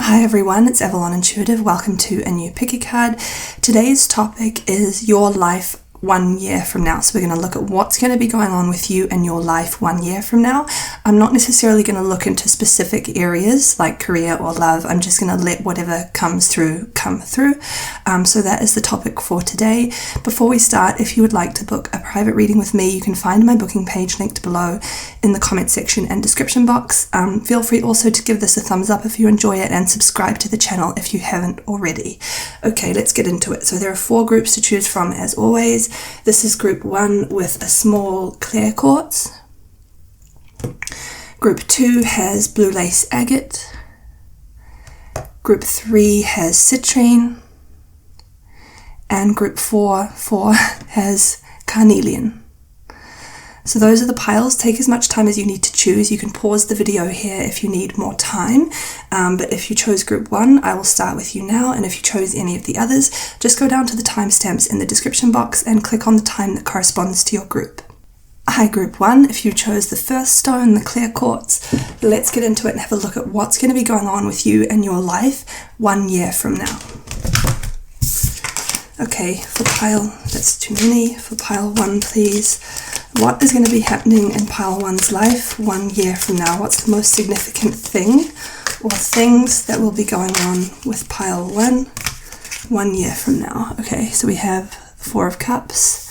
Hi everyone, it's Avalon Intuitive. Welcome to a new picky card. Today's topic is your life 1 year from now. So we're going to look at what's going to be going on with you and your life 1 year from now. I'm not necessarily going to look into specific areas like career or love. I'm just going to let whatever comes through come through. So that is the topic for today. Before we start, if you would like to book a private reading with me, you can find my booking page linked below in the comment section and description box. Feel free also to give this a thumbs up if you enjoy it and subscribe to the channel if you haven't already. Okay, let's get into it. So there are 4 groups to choose from as always. This is group 1 with a small clear quartz. Group 2 has blue lace agate. Group 3 has citrine. And group 4 has carnelian. So those are the piles. Take as much time as you need to choose. You can pause the video here if you need more time. But if you chose group 1, I will start with you now. And if you chose any of the others, just go down to the timestamps in the description box and click on the time that corresponds to your group. Hi group 1, if you chose the first stone, the clear quartz, let's get into it and have a look at what's going to be going on with you and your life 1 year from now. Okay, for pile, that's too many. For pile 1, please. What is going to be happening in pile 1's life 1 year from now? What's the most significant thing or things that will be going on with pile 1 1 year from now? Okay, so we have the 4 of Cups,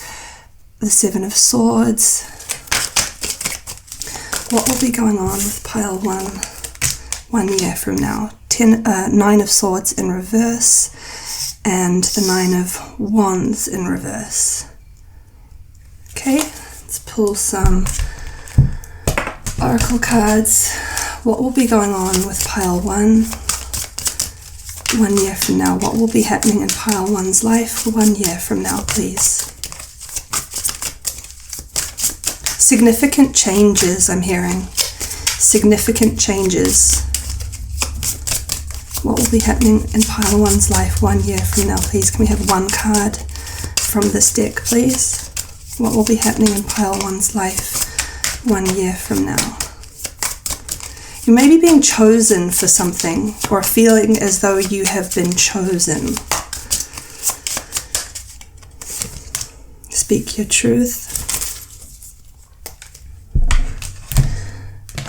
the 7 of Swords. What will be going on with pile 1 1 year from now? 9 of Swords in reverse and the 9 of Wands in reverse. Okay. Let's pull some oracle cards. What will be going on with pile 1 1 year from now? What will be happening in pile 1's life 1 year from now, please? Significant changes, I'm hearing. Significant changes. What will be happening in pile 1's life 1 year from now, please? Can we have one card from this deck, please? What will be happening in pile 1's life 1 year from now? You may be being chosen for something or feeling as though you have been chosen. Speak your truth.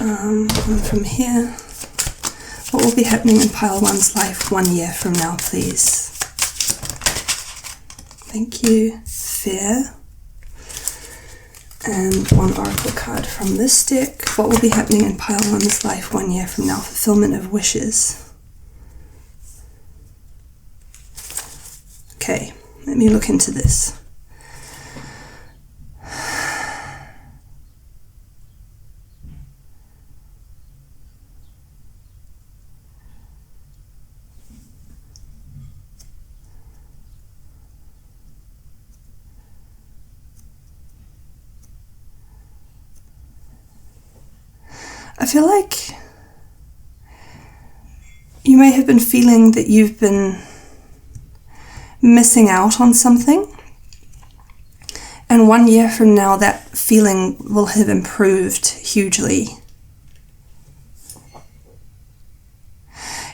One from here. What will be happening in pile 1's life 1 year from now, please? Thank you. Fear. And one oracle card from this deck. What will be happening in pile 1's life 1 year from now? Fulfillment of wishes. Okay, let me look into this. I feel like you may have been feeling that you've been missing out on something, and 1 year from now that feeling will have improved hugely.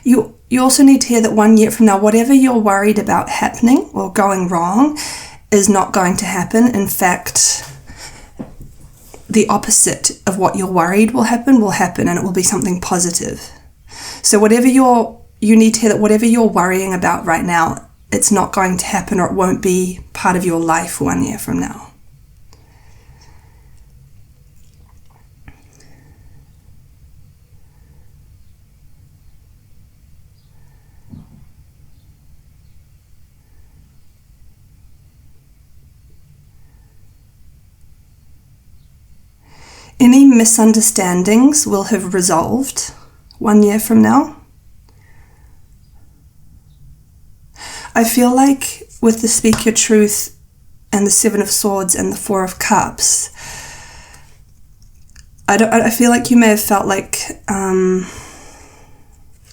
You also need to hear that 1 year from now, whatever you're worried about happening or going wrong is not going to happen. In fact, the opposite of what you're worried will happen, and it will be something positive. So whatever you need to hear that whatever you're worrying about right now, it's not going to happen, or it won't be part of your life 1 year from now. Any misunderstandings will have resolved 1 year from now. I feel like with the Speak Your Truth and the 7 of Swords and the 4 of Cups, I feel like you may have felt like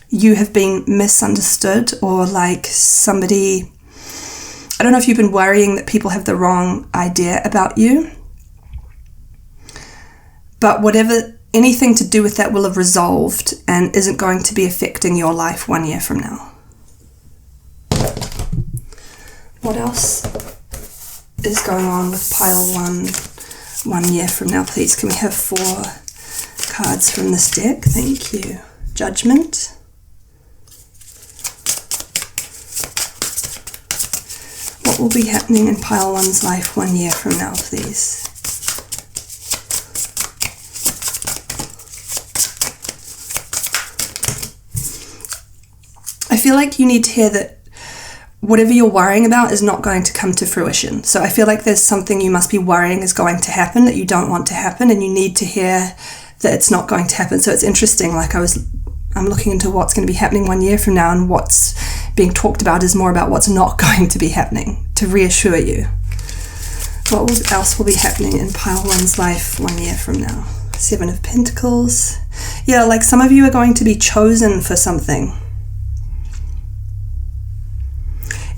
you have been misunderstood, or like somebody, I don't know if you've been worrying that people have the wrong idea about you. But whatever anything to do with that will have resolved and isn't going to be affecting your life 1 year from now. What else is going on with pile 1 year from now, please? Can we have 4 cards from this deck? Thank you. Judgment. What will be happening in pile 1's life 1 year from now, please? I feel like you need to hear that whatever you're worrying about is not going to come to fruition. So I feel like there's something you must be worrying is going to happen that you don't want to happen, and you need to hear that it's not going to happen. So it's interesting, like I'm looking into what's going to be happening 1 year from now, and what's being talked about is more about what's not going to be happening, to reassure you. What else will be happening in pile 1's life 1 year from now? 7 of Pentacles. Yeah, like some of you are going to be chosen for something.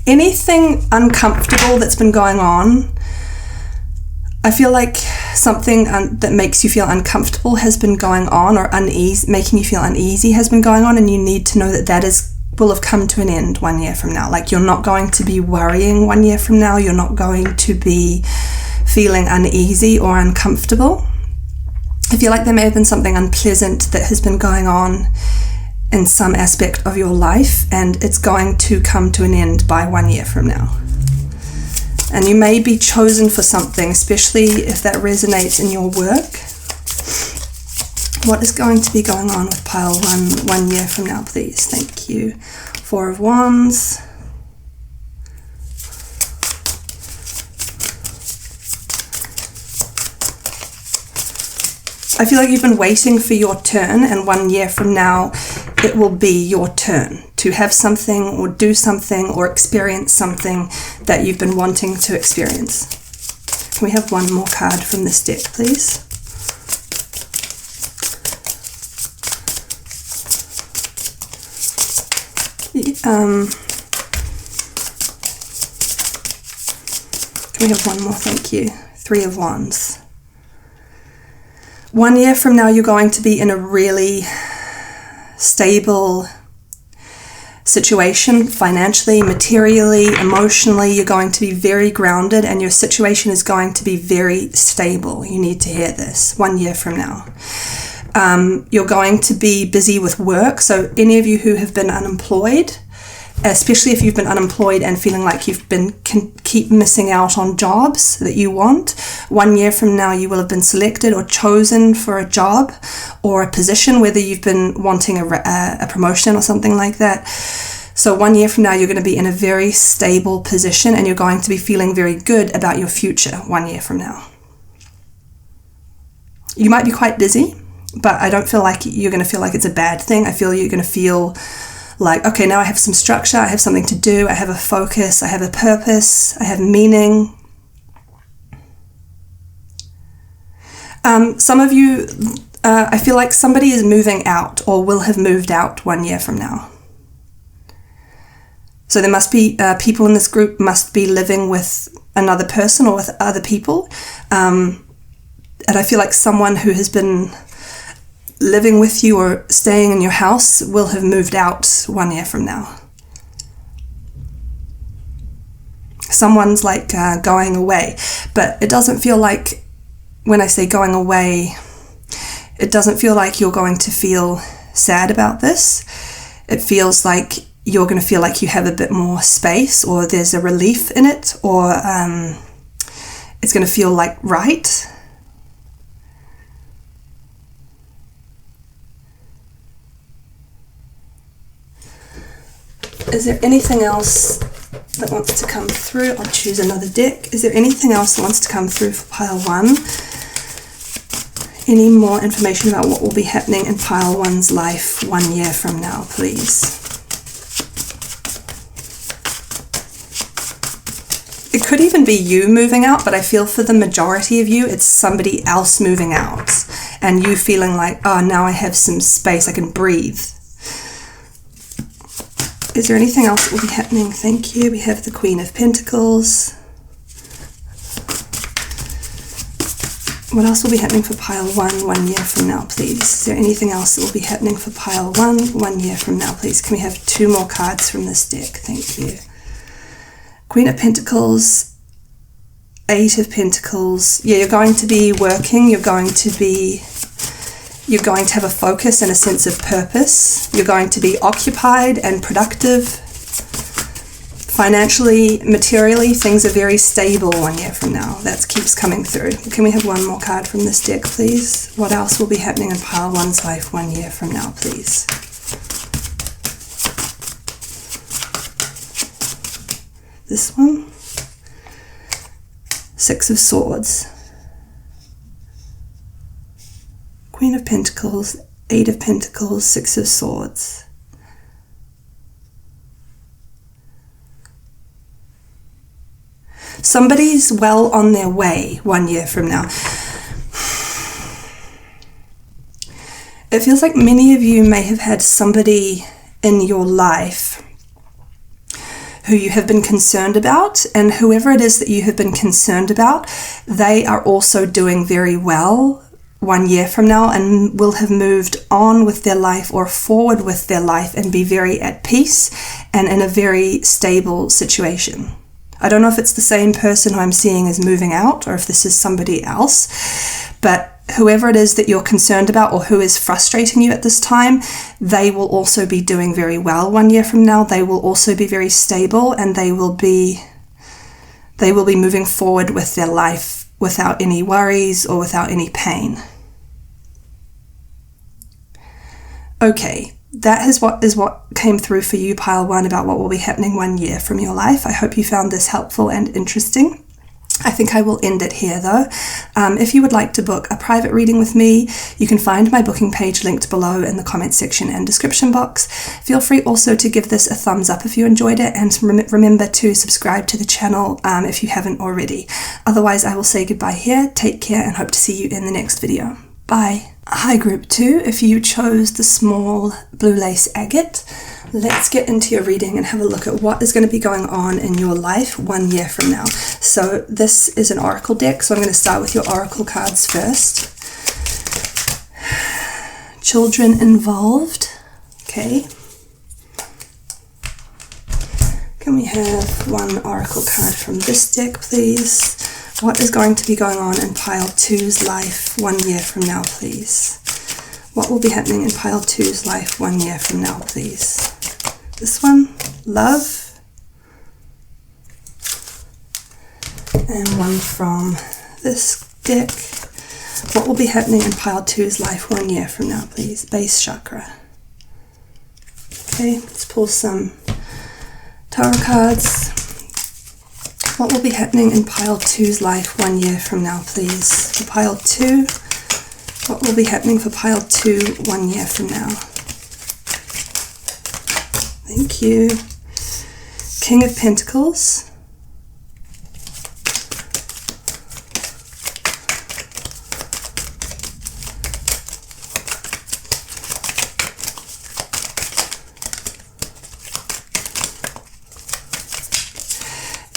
Anything uncomfortable that's been going on, I feel like something that makes you feel uncomfortable has been going on, or making you feel uneasy has been going on, and you need to know that will have come to an end 1 year from now. Like, you're not going to be worrying 1 year from now. You're not going to be feeling uneasy or uncomfortable. I feel like there may have been something unpleasant that has been going on in some aspect of your life, and it's going to come to an end by 1 year from now. And you may be chosen for something, especially if that resonates in your work. What is going to be going on with pile 1 year from now, please? Thank you. 4 of Wands. I feel like you've been waiting for your turn, and 1 year from now it will be your turn to have something or do something or experience something that you've been wanting to experience. Can we have 1 more card from this deck, please? Can we have 1 more? Thank you. 3 of Wands. 1 year from now, you're going to be in a really stable situation, financially, materially, emotionally. You're going to be very grounded, and your situation is going to be very stable. You need to hear this 1 year from now. You're going to be busy with work. So any of you who have been unemployed, especially if you've been unemployed and feeling like you've been keep missing out on jobs that you want, 1 year from now you will have been selected or chosen for a job or a position, whether you've been wanting a promotion or something like that. So 1 year from now you're going to be in a very stable position, and you're going to be feeling very good about your future 1 year from now. You might be quite busy, but I don't feel like you're going to feel like it's a bad thing. I feel you're going to feel like, okay, now I have some structure, I have something to do, I have a focus, I have a purpose, I have meaning. Some of you, I feel like somebody is moving out or will have moved out 1 year from now. So there must be people in this group must be living with another person or with other people. And I feel like someone who has been living with you or staying in your house will have moved out 1 year from now. Someone's like going away, but it doesn't feel like, when I say going away, it doesn't feel like you're going to feel sad about this. It feels like you're going to feel like you have a bit more space, or there's a relief in it, or it's going to feel like right. Is there anything else that wants to come through? I'll choose another deck. Is there anything else that wants to come through for pile 1? Any more information about what will be happening in pile 1's life 1 year from now, please? It could even be you moving out, but I feel for the majority of you, it's somebody else moving out, and you feeling like, oh, now I have some space, I can breathe. Is there anything else that will be happening? Thank you. We have the Queen of Pentacles. What else will be happening for pile 1 year from now, please? Is there anything else that will be happening for pile 1 year from now, please? Can we have 2 more cards from this deck? Thank you. Queen of Pentacles, 8 of Pentacles. Yeah, you're going to be working. You're going to have a focus and a sense of purpose. You're going to be occupied and productive. Financially, materially, things are very stable 1 year from now. That keeps coming through. Can we have 1 more card from this deck, please? What else will be happening in pile 1's life 1 year from now, please? This one. 6 of Swords. Queen of Pentacles, 8 of Pentacles, 6 of Swords. Somebody's well on their way 1 year from now. It feels like many of you may have had somebody in your life who you have been concerned about, and whoever it is that you have been concerned about, they are also doing very well 1 year from now and will have moved on with their life or forward with their life and be very at peace and in a very stable situation. I don't know if it's the same person who I'm seeing is moving out or if this is somebody else, but whoever it is that you're concerned about or who is frustrating you at this time, they will also be doing very well 1 year from now. They will also be very stable, and they will be moving forward with their life without any worries or without any pain. Okay. That is what came through for you, pile 1, about what will be happening 1 year from your life. I hope you found this helpful and interesting. I think I will end it here though. If you would like to book a private reading with me, you can find my booking page linked below in the comment section and description box. Feel free also to give this a thumbs up if you enjoyed it, and remember to subscribe to the channel if you haven't already. Otherwise, I will say goodbye here. Take care and hope to see you in the next video. Bye. Hi Group 2, if you chose the small blue lace agate, let's get into your reading and have a look at what is going to be going on in your life 1 year from now. So this is an oracle deck, so I'm going to start with your oracle cards first. Children involved. Okay. Can we have 1 oracle card from this deck, please? What is going to be going on in pile 2's life 1 year from now, please? What will be happening in pile 2's life 1 year from now, please? This one, love. And 1 from this deck. What will be happening in pile 2's life 1 year from now, please? Base chakra. Okay, let's pull some tarot cards. What will be happening in pile 2's life 1 year from now, please? For pile 2, what will be happening for pile 2 1 year from now? Thank you. King of Pentacles.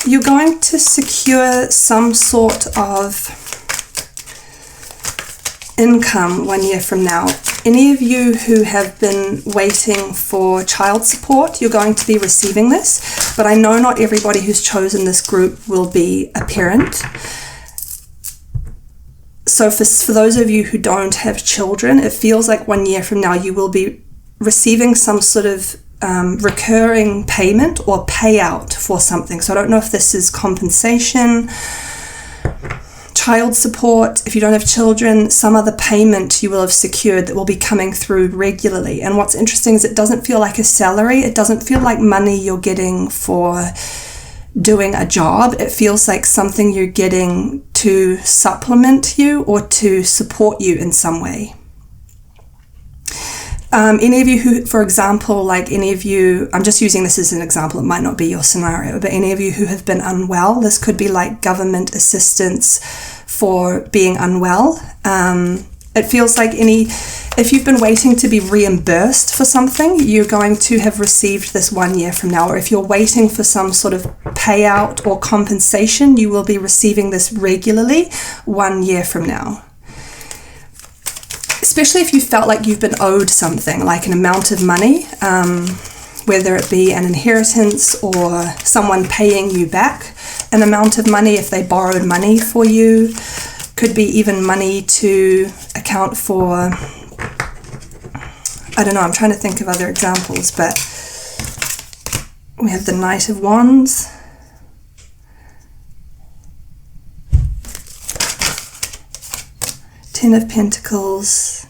You're going to secure some sort of income 1 year from now. Any of you who have been waiting for child support, you're going to be receiving this, but I know not everybody who's chosen this group will be a parent. So for those of you who don't have children, it feels like 1 year from now you will be receiving some sort of recurring payment or payout for something. So I don't know if this is compensation, child support, if you don't have children, some other payment you will have secured that will be coming through regularly. And what's interesting is it doesn't feel like a salary. It doesn't feel like money you're getting for doing a job. It feels like something you're getting to supplement you or to support you in some way. Any of you who, for example, like any of you, I'm just using this as an example, it might not be your scenario, but any of you who have been unwell, this could be like government assistance for being unwell. It feels like if you've been waiting to be reimbursed for something, you're going to have received this 1 year from now. Or if you're waiting for some sort of payout or compensation, you will be receiving this regularly 1 year from now. especially if you felt like you've been owed something, like an amount of money, whether it be an inheritance or someone paying you back an amount of money if they borrowed money for you. Could be even money to account for, I don't know, I'm trying to think of other examples, but we have the Knight of Wands, Ten of Pentacles.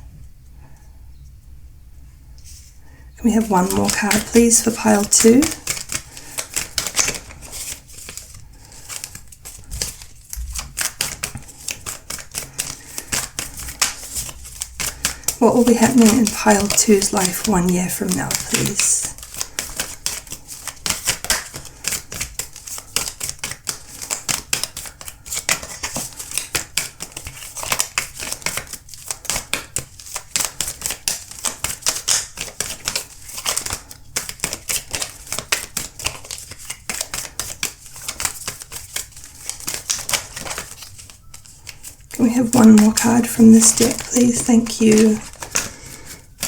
Can we have one more card, please, for pile 2? What will be happening in pile 2's life 1 year from now, please? Can we have one more card from this deck, please? Thank you.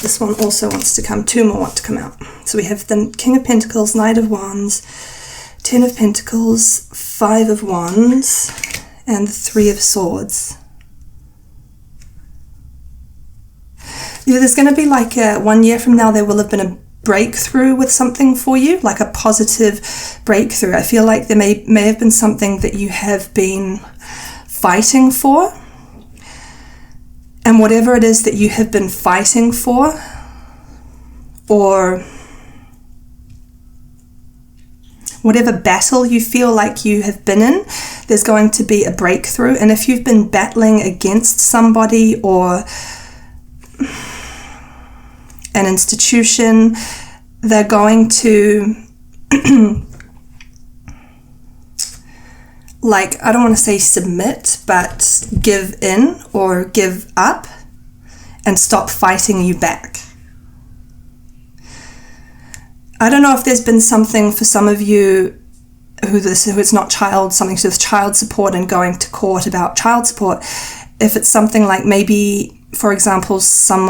This one also wants to come. 2 more want to come out. So we have the King of Pentacles, Knight of Wands, Ten of Pentacles, 5 of Wands, and the 3 of Swords. Yeah, there's going to be like 1 year from now, there will have been a breakthrough with something for you, like a positive breakthrough. I feel like there may have been something that you have been fighting for, and whatever it is that you have been fighting for, or whatever battle you feel like you have been in, there's going to be a breakthrough. And if you've been battling against somebody or an institution, they're going to like, I don't want to say submit, but give in or give up and stop fighting you back. I don't know if there's been something for some of you who it's not something to do with child support and going to court about child support. If it's something like maybe, for example, some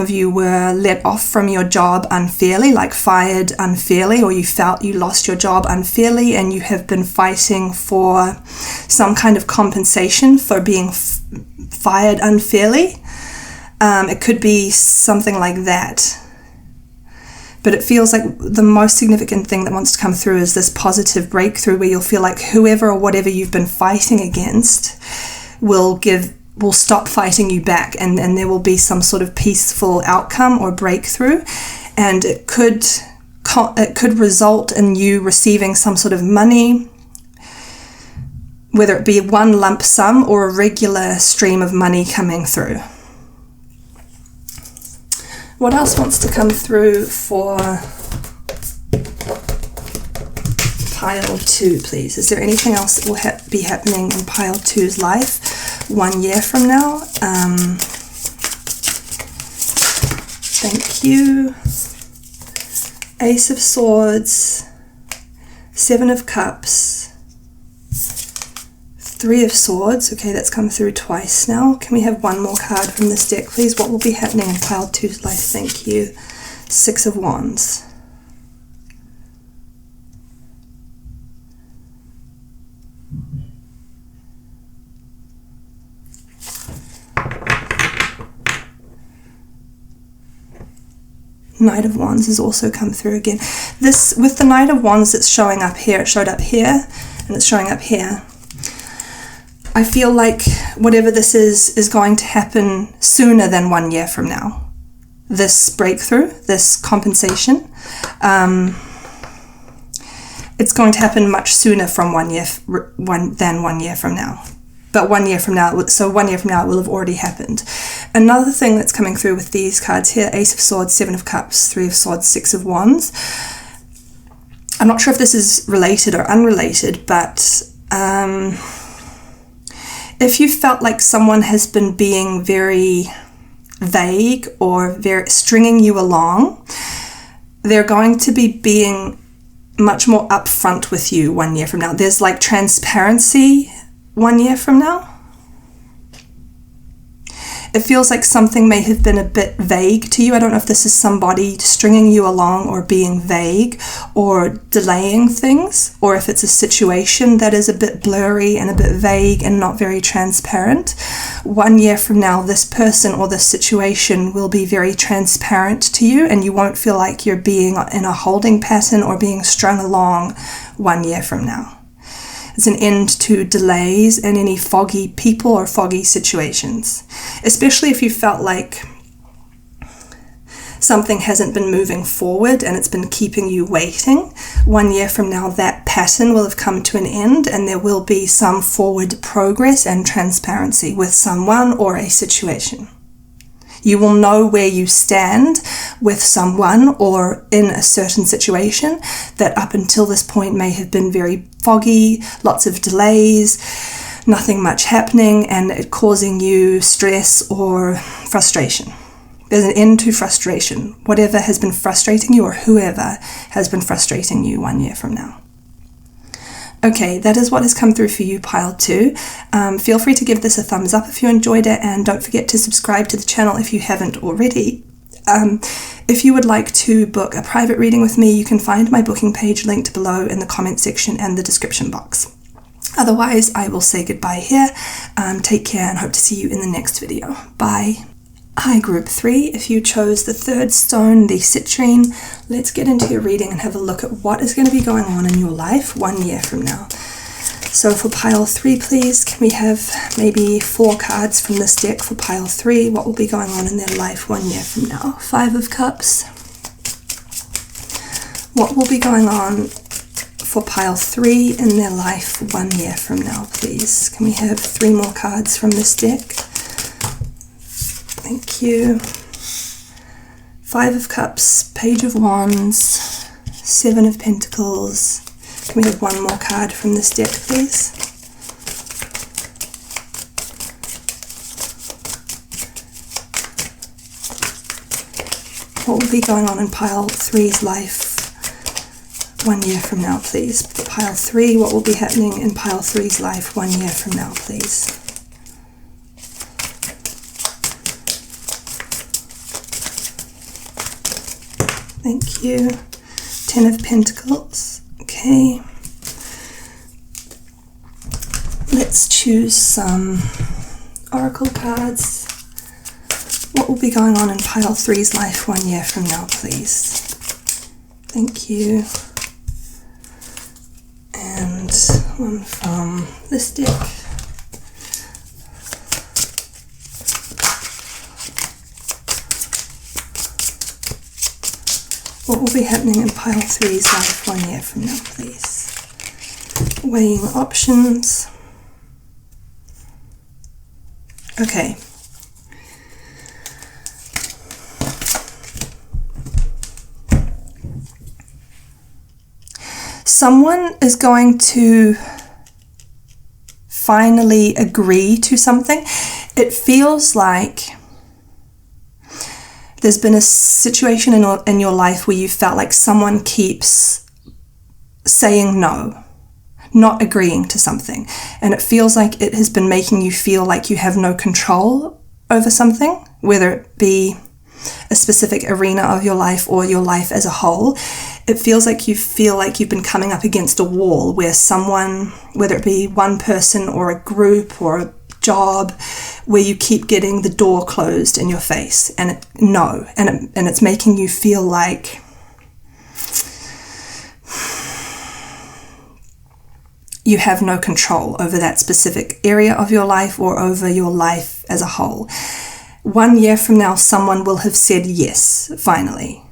of you were let off from your job unfairly, like fired unfairly, or you felt you lost your job unfairly and you have been fighting for some kind of compensation for being fired unfairly. It could be something like that. But it feels like the most significant thing that wants to come through is this positive breakthrough where you'll feel like whoever or whatever you've been fighting against will stop fighting you back, and there will be some sort of peaceful outcome or breakthrough, and it could result in you receiving some sort of money, whether it be one lump sum or a regular stream of money coming through. What else wants to come through for pile 2, please? Is there anything else that will be happening in pile 2's life 1 year from now? Thank you. Ace of Swords, 7 of Cups, 3 of Swords. Okay, that's come through twice now. Can we have one more card from this deck, please? What will be happening in pile 2's life? Thank you. 6 of Wands. Knight of Wands has also come through again. This, with the Knight of Wands, it's showing up here. It showed up here, and it's showing up here. I feel like whatever this is going to happen sooner than 1 year from now. This breakthrough, this compensation, it's going to happen much sooner from 1 year than 1 year from now. But 1 year from now, so 1 year from now, it will have already happened. Another thing that's coming through with these cards here, Ace of Swords, 7 of Cups, 3 of Swords, 6 of Wands. I'm not sure if this is related or unrelated, but if you felt like someone has been being very vague or very stringing you along, they're going to be being much more upfront with you 1 year from now. There's like transparency 1 year from now. It feels like something may have been a bit vague to you. I don't know if this is somebody stringing you along or being vague or delaying things, or if it's a situation that is a bit blurry and a bit vague and not very transparent. 1 year from now, this person or this situation will be very transparent to you, and you won't feel like you're being in a holding pattern or being strung along 1 year from now. It's an end to delays and any foggy people or foggy situations, especially if you felt like something hasn't been moving forward and it's been keeping you waiting. 1 year from now, that pattern will have come to an end, and there will be some forward progress and transparency with someone or a situation. You will know where you stand with someone or in a certain situation that up until this point may have been very foggy, lots of delays, nothing much happening, and it causing you stress or frustration. There's an end to frustration. Whatever has been frustrating you or whoever has been frustrating you 1 year from now. Okay, that is what has come through for you, pile 2. Feel free to give this a thumbs up if you enjoyed it, and don't forget to subscribe to the channel if you haven't already. If you would like to book a private reading with me, you can find my booking page linked below in the comment section and the description box. Otherwise, I will say goodbye here. Take care and hope to see you in the next video. Bye. Hi, Group 3. If you chose the third stone, the citrine, let's get into your reading and have a look at what is going to be going on in your life 1 year from now. So for pile 3, please, can we have maybe 4 cards from this deck for pile 3? What will be going on in their life 1 year from now? 5 of Cups. What will be going on for pile 3 in their life 1 year from now, please? Can we have 3 more cards from this deck? Thank you. 5 of Cups, Page of Wands, 7 of Pentacles. Can we have 1 more card from this deck, please? What will be going on in pile 3's life 1 year from now, please? Pile 3, what will be happening in pile 3's life 1 year from now, please? Thank you. 10 of Pentacles. Okay. Let's choose some oracle cards. What will be going on in pile 3's life 1 year from now, please? Thank you. And one from this deck. What will be happening in pile 3's life 1 year from now, please? Weighing options. Okay. Someone is going to finally agree to something. It feels like there's been a situation in your life where you felt like someone keeps saying no, not agreeing to something. And it feels like it has been making you feel like you have no control over something, whether it be a specific arena of your life or your life as a whole. It feels like you feel like you've been coming up against a wall where someone, whether it be one person or a group or a job, where you keep getting the door closed in your face, and it's making you feel like you have no control over that specific area of your life or over your life as a whole. 1 year from now, someone will have said yes, finally,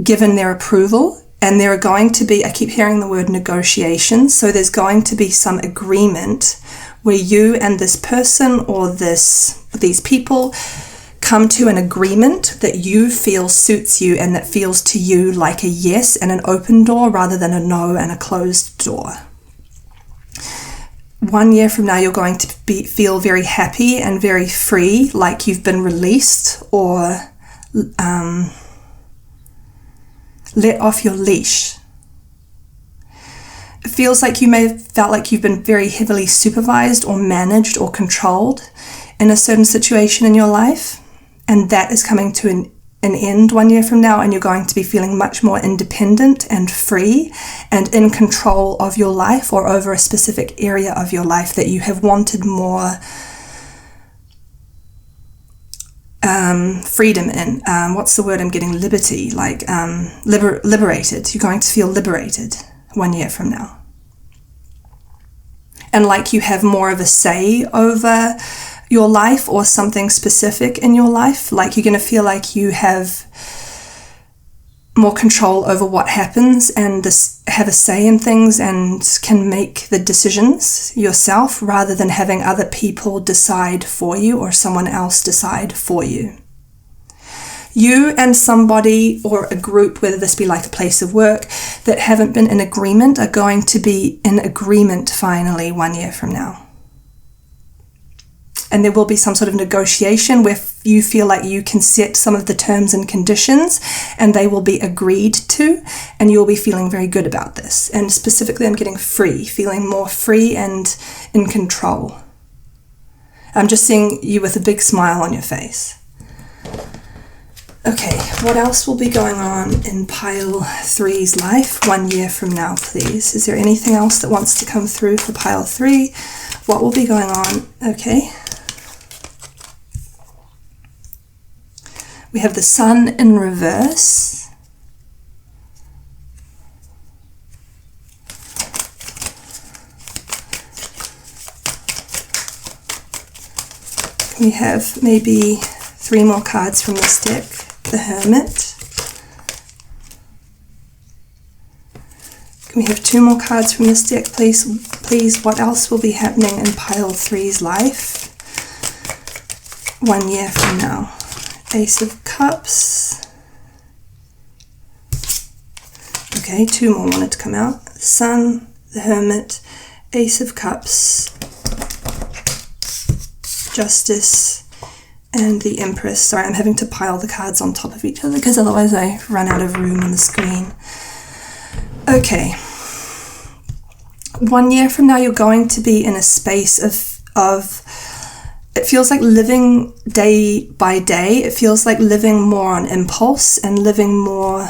given their approval, and there are going to be, I keep hearing the word negotiations, so there's going to be some agreement where you and this person or these people come to an agreement that you feel suits you and that feels to you like a yes and an open door rather than a no and a closed door. 1 year from now, you're going to feel very happy and very free, like you've been released or let off your leash. It feels like you may have felt like you've been very heavily supervised or managed or controlled in a certain situation in your life, and that is coming to an end 1 year from now, and you're going to be feeling much more independent and free and in control of your life, or over a specific area of your life that you have wanted more freedom in. What's the word I'm getting? Liberty, like liberated. You're going to feel liberated 1 year from now. And like you have more of a say over your life or something specific in your life. Like you're going to feel like you have more control over what happens and have a say in things and can make the decisions yourself, rather than having other people decide for you or someone else decide for you. You and somebody or a group, whether this be like a place of work, that haven't been in agreement are going to be in agreement finally 1 year from now. And there will be some sort of negotiation where you feel like you can set some of the terms and conditions, and they will be agreed to, and you'll be feeling very good about this. And specifically, I'm getting free, feeling more free and in control. I'm just seeing you with a big smile on your face. Okay, what else will be going on in pile 3's life 1 year from now, please? Is there anything else that wants to come through for pile 3? What will be going on? Okay. We have the Sun in reverse. We have maybe 3 more cards from this deck. The Hermit. Can we have 2 more cards from this deck, please? Please, what else will be happening in pile 3's life 1 year from now? Ace of Cups. Okay, 2 more wanted to come out. The Sun, the Hermit, Ace of Cups, Justice, and the Empress. Sorry, I'm having to pile the cards on top of each other because otherwise I run out of room on the screen. Okay. 1 year from now, you're going to be in a space of it feels like living day by day. It feels like living more on impulse and living more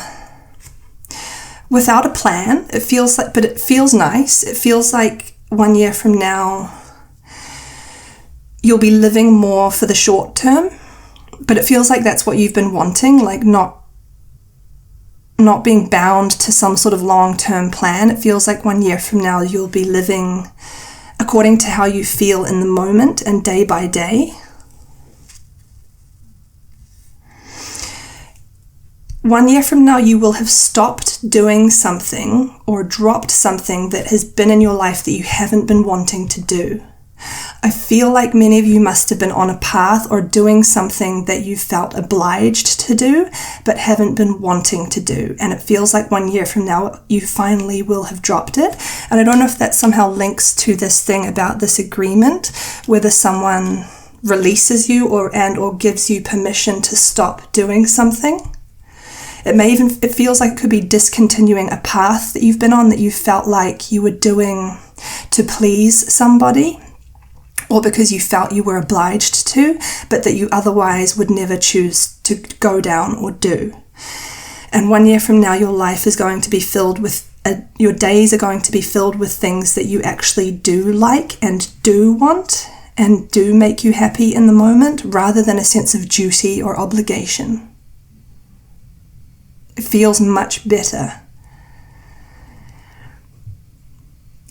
without a plan. It feels like, but it feels nice. It feels like 1 year from now, you'll be living more for the short term, but it feels like that's what you've been wanting, like not being bound to some sort of long-term plan. It feels like 1 year from now, you'll be living according to how you feel in the moment and day by day. 1 year from now, you will have stopped doing something or dropped something that has been in your life that you haven't been wanting to do. I feel like many of you must have been on a path or doing something that you felt obliged to do but haven't been wanting to do, and it feels like 1 year from now you finally will have dropped it. And I don't know if that somehow links to this thing about this agreement, whether someone releases you or gives you permission to stop doing something. It feels like it could be discontinuing a path that you've been on that you felt like you were doing to please somebody, or because you felt you were obliged to, but that you otherwise would never choose to go down or do. And 1 year from now, your life is going to be filled with, your days are going to be filled with things that you actually do like and do want and do make you happy in the moment, rather than a sense of duty or obligation. It feels much better.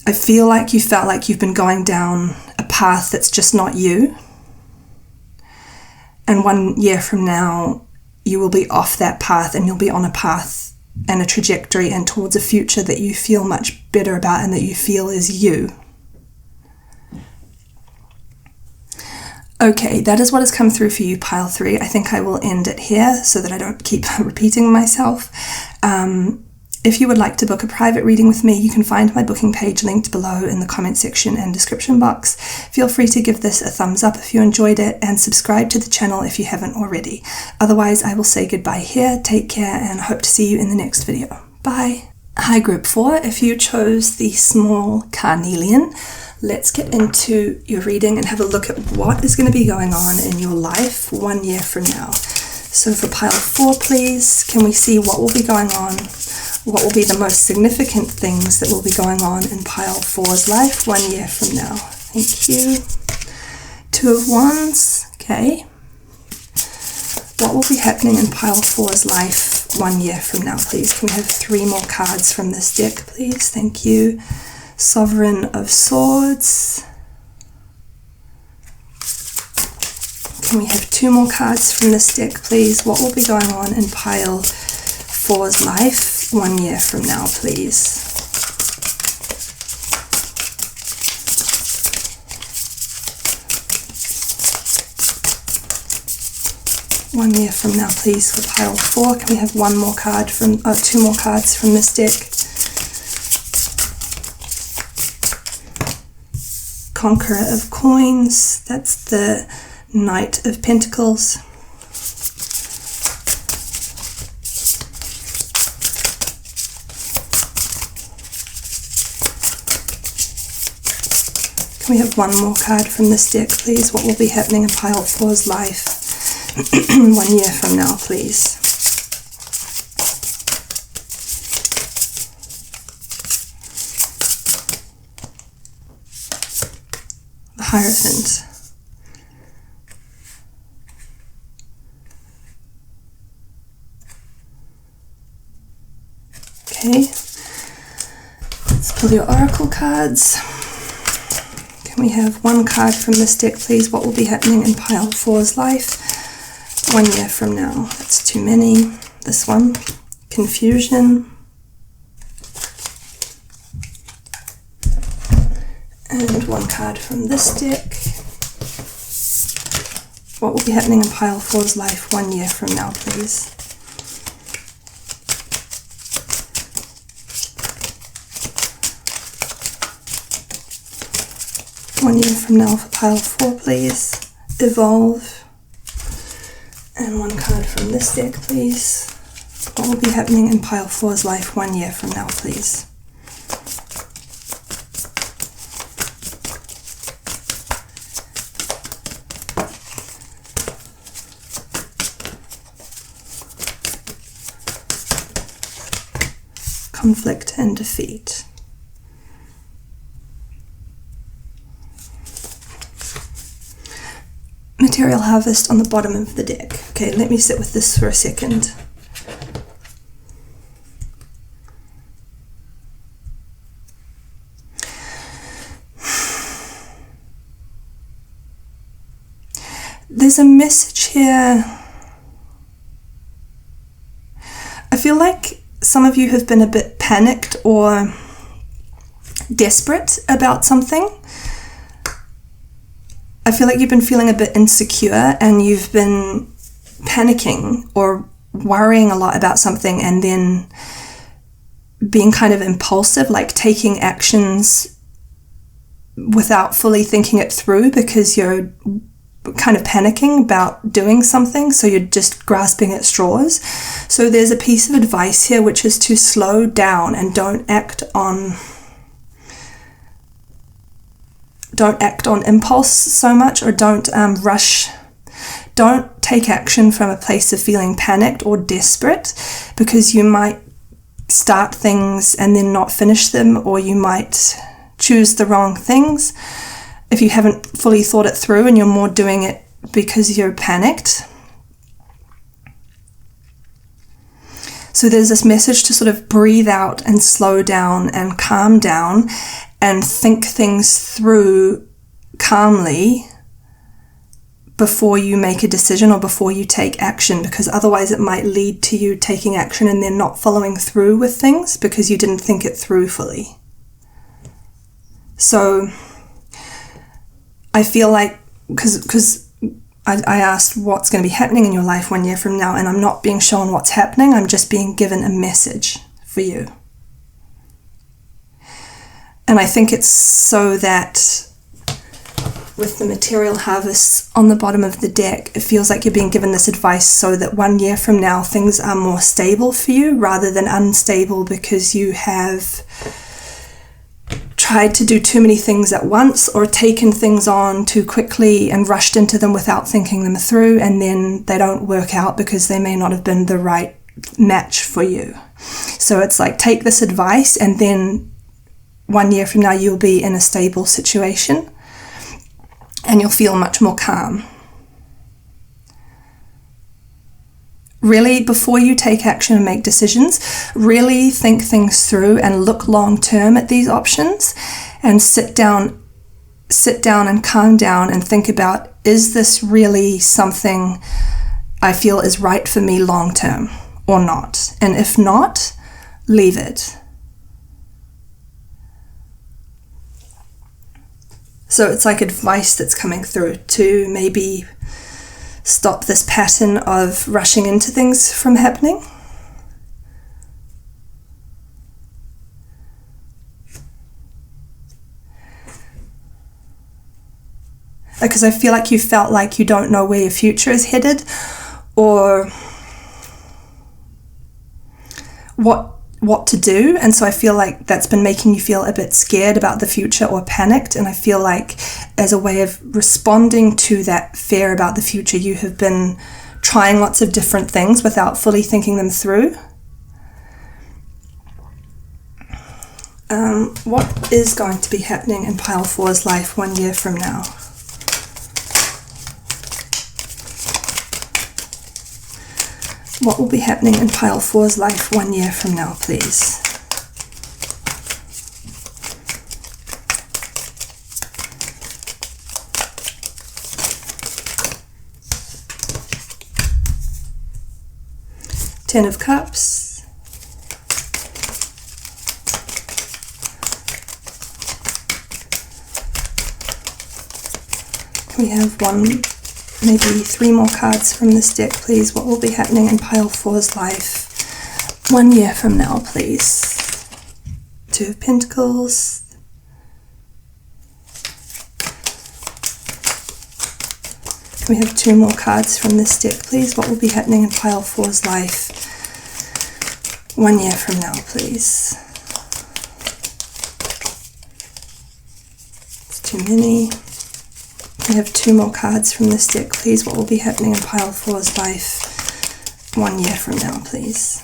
I feel like you felt like you've been going down a path that's just not you. And 1 year from now, you will be off that path and you'll be on a path and a trajectory and towards a future that you feel much better about and that you feel is you. Okay, that is what has come through for you, pile 3. I think I will end it here so that I don't keep repeating myself. If you would like to book a private reading with me, you can find my booking page linked below in the comment section and description box. Feel free to give this a thumbs up if you enjoyed it, and subscribe to the channel if you haven't already. Otherwise, I will say goodbye here, take care, and hope to see you in the next video. Bye! Hi Group 4, if you chose the small carnelian, let's get into your reading and have a look at what is going to be going on in your life 1 year from now. So for pile 4, please, can we see what will be going on? What will be the most significant things that will be going on in pile 4's life 1 year from now? Thank you. 2 of Wands, okay. What will be happening in pile 4's life 1 year from now, please? Can we have 3 more cards from this deck, please? Thank you. Sovereign of Swords. Can we have 2 more cards from this deck, please? What will be going on in pile 4's life 1 year from now, please? 1 year from now, please, for pile 4. Can we have 2 more cards from this deck? Conqueror of Coins, that's the Knight of Pentacles. Can we have 1 more card from this deck, please? What will be happening in pile 4's life 1 year from now, please? The Hierophant. Okay, let's pull your oracle cards. Can we have 1 card from this deck, please? What will be happening in pile 4's life 1 year from now? That's too many. This one, Confusion. And 1 card from this deck. What will be happening in pile 4's life 1 year from now, please? One year from now for pile 4, please. Evolve. And 1 card from this deck, please. What will be happening in pile 4's life 1 year from now, please? Conflict and defeat. Material harvest on the bottom of the deck. Okay, let me sit with this for a second. There's a message here. I feel like some of you have been a bit panicked or desperate about something. I feel like you've been feeling a bit insecure and you've been panicking or worrying a lot about something and then being kind of impulsive, like taking actions without fully thinking it through because you're kind of panicking about doing something, so you're just grasping at straws. So there's a piece of advice here which is to slow down and don't act on impulse so much, or don't rush. Don't take action from a place of feeling panicked or desperate, because you might start things and then not finish them, or you might choose the wrong things if you haven't fully thought it through and you're more doing it because you're panicked. So there's this message to sort of breathe out and slow down and calm down and think things through calmly before you make a decision or before you take action, because otherwise it might lead to you taking action and then not following through with things because you didn't think it through fully. So I feel like, because I asked what's going to be happening in your life 1 year from now, and I'm not being shown what's happening, I'm just being given a message for you. And I think it's so that with the material harvests on the bottom of the deck, it feels like you're being given this advice so that 1 year from now things are more stable for you rather than unstable because you have tried to do too many things at once or taken things on too quickly and rushed into them without thinking them through, and then they don't work out because they may not have been the right match for you. So it's like, take this advice and then 1 year from now you'll be in a stable situation and you'll feel much more calm. Really, before you take action and make decisions, really think things through and look long term at these options and sit down and calm down and think about, is this really something I feel is right for me long term or not? And if not, leave it. So it's like advice that's coming through to maybe stop this pattern of rushing into things from happening. Because I feel like you felt like you don't know where your future is headed or what to do, and so I feel like that's been making you feel a bit scared about the future or panicked. And I feel like as a way of responding to that fear about the future, you have been trying lots of different things without fully thinking them through. What is going to be happening in pile 4's life 1 year from now? What will be happening in pile 4's life 1 year from now, please? Ten of Cups. Can we have maybe 3 more cards from this deck, please? What will be happening in pile 4's life 1 year from now, please? 2 of Pentacles. Can we have 2 more cards from this deck, please? What will be happening in pile 4's life 1 year from now, please? It's too many. We have 2 more cards from this deck, please. What will be happening in pile 4's life 1 year from now, please?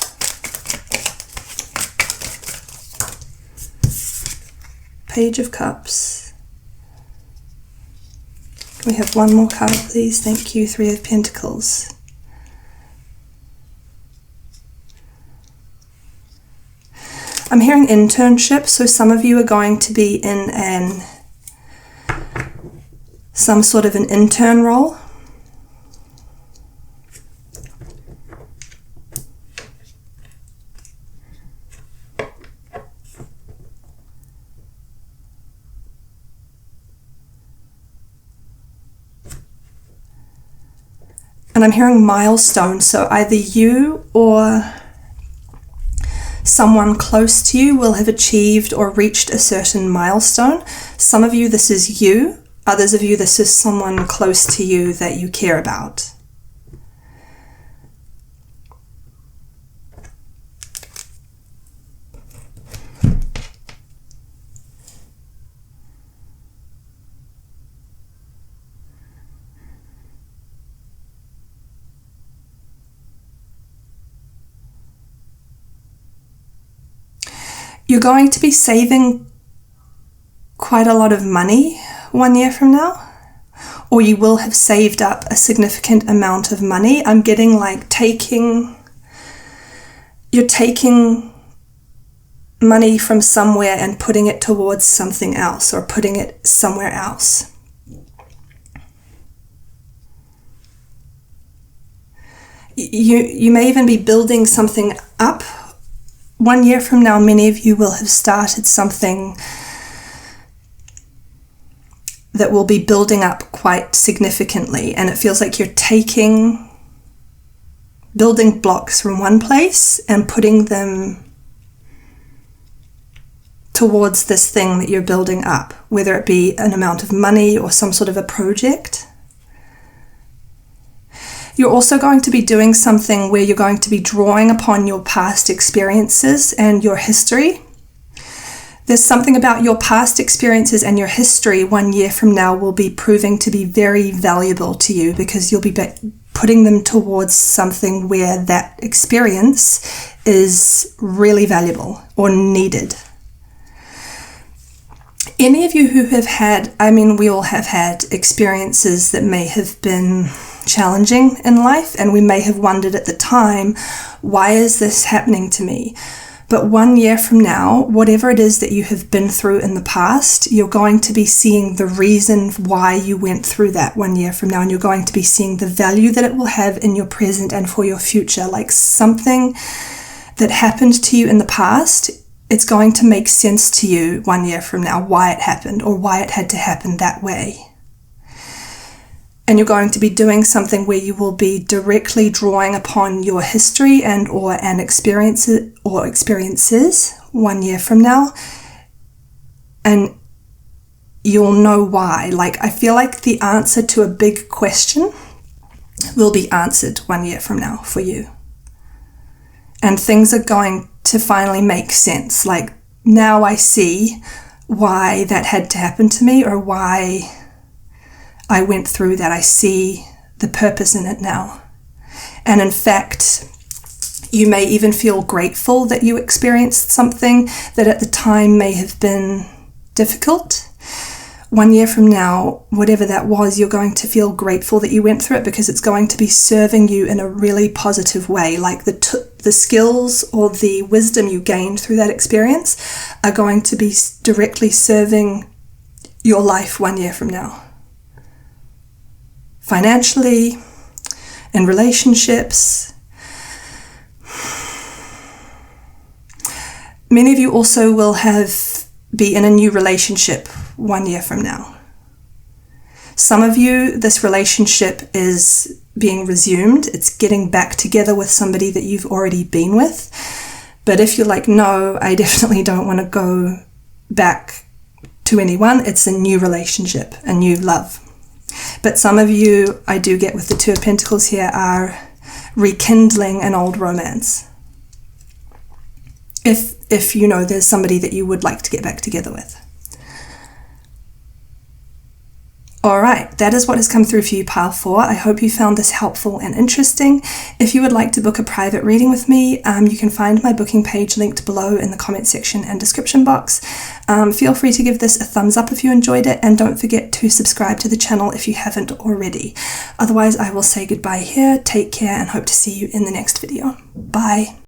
Page of Cups. Can we have 1 more card, please? Thank you. 3 of Pentacles. I'm hearing internship, so some of you are going to be in some sort of an intern role. And I'm hearing milestone, so either you or someone close to you will have achieved or reached a certain milestone. Some of you, this is you. Others of you, this is someone close to you that you care about. You're going to be saving quite a lot of money 1 year from now, or you will have saved up a significant amount of money. I'm getting like you're taking money from somewhere and putting it towards something else, or putting it somewhere else. You may even be building something up. 1 year from now, many of you will have started something that will be building up quite significantly, and it feels like you're taking building blocks from one place and putting them towards this thing that you're building up, whether it be an amount of money or some sort of a project. You're also going to be doing something where you're going to be drawing upon your past experiences and your history. There's something about your past experiences and your history 1 year from now will be proving to be very valuable to you, because you'll be putting them towards something where that experience is really valuable or needed. Any of you who have had, we all have had experiences that may have been challenging in life, and we may have wondered at the time, why is this happening to me? But 1 year from now, whatever it is that you have been through in the past, you're going to be seeing the reason why you went through that 1 year from now, and you're going to be seeing the value that it will have in your present and for your future. Like something that happened to you in the past, it's going to make sense to you 1 year from now why it happened or why it had to happen that way. And you're going to be doing something where you will be directly drawing upon your history and or experiences 1 year from now, and you'll know why. Like, I feel like the answer to a big question will be answered 1 year from now for you, and things are going to finally make sense. Like, now I see why that had to happen to me, or why I went through that. I see the purpose in it now. And in fact, you may even feel grateful that you experienced something that at the time may have been difficult. 1 year from now, whatever that was, you're going to feel grateful that you went through it, because it's going to be serving you in a really positive way. Like the skills or the wisdom you gained through that experience are going to be directly serving your life 1 year from now. Financially, in relationships. Many of you also will be in a new relationship 1 year from now. Some of you, this relationship is being resumed. It's getting back together with somebody that you've already been with. But if you're like, no, I definitely don't want to go back to anyone, it's a new relationship, a new love. But some of you, I do get with the Two of Pentacles here, are rekindling an old romance. If you know there's somebody that you would like to get back together with. Alright, that is what has come through for you, Pile 4. I hope you found this helpful and interesting. If you would like to book a private reading with me, you can find my booking page linked below in the comment section and description box. Feel free to give this a thumbs up if you enjoyed it, and don't forget to subscribe to the channel if you haven't already. Otherwise, I will say goodbye here, take care, and hope to see you in the next video. Bye.